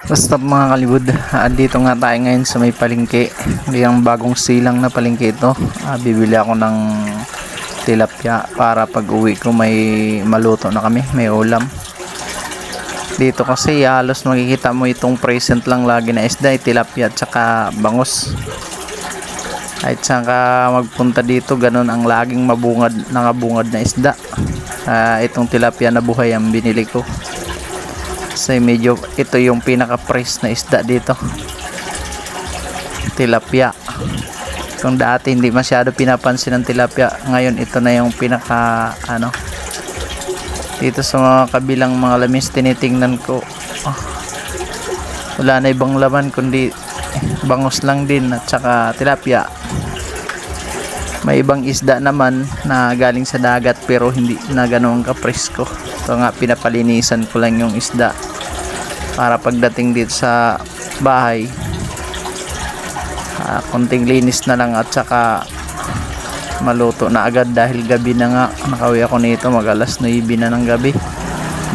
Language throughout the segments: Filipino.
Basta mga kalibod, dito nga tayo ngayon sa may palengke. Yung bagong silang na palengke ito. Bibili ako ng tilapia para pag uwi ko may maluto na kami, may ulam. Dito kasi halos makikita mo itong present lang lagi na isda, tilapia at saka bangus. Kahit saan ka magpunta dito, ganun ang laging mabungad, nangabungad na isda. Itong tilapia na buhay ang binili ko. Kasi medyo ito yung pinaka-price na isda dito, tilapia. Kung dati hindi masyado pinapansin ng tilapia, ngayon ito na yung pinaka dito sa mga kabilang mga lamis tinitingnan ko. Wala na ibang laman kundi bangus lang din at saka tilapia. May ibang isda naman na galing sa dagat pero hindi na ganoon ka-presko. Ito nga, pinapalinisan ko lang yung isda para pagdating dito sa bahay, konting linis na lang at saka maluto na agad dahil gabi na nga. Nakauwi ako nito mag alas 9 na ng gabi.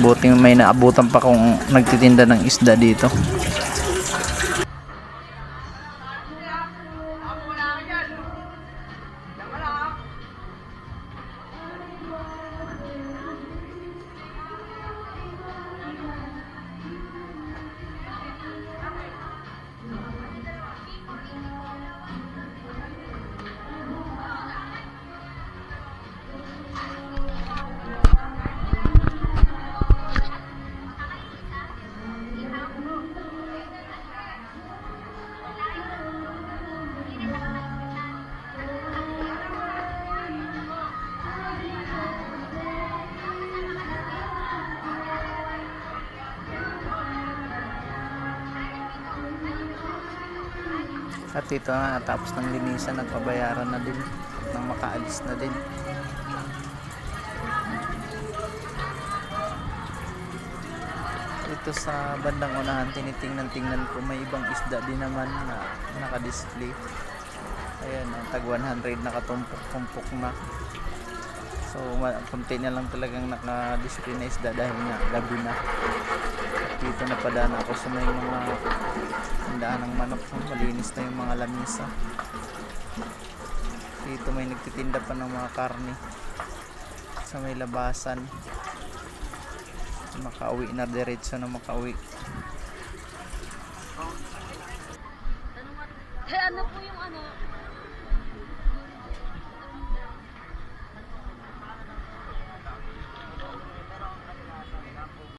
Buting may naabutan pa kung nagtitinda ng isda dito. At ito nga, tapos ng linisan at pabayaran na din nang makaalis na din. Ito sa bandang unahan, tinitingnan ko, may ibang isda din naman na naka-display. Ayan, tag 100 nakatumpok-tumpok na. So kunti na lang talagang naka-display na isda dahil nga gabi na. At dito napadaan ako sa may mga handaan ng manok. Malinis na yung mga lamisa. Dito may nagtitinda pa ng mga karne sa may labasan. Makauwi na, diretso na makauwi. Ano po yung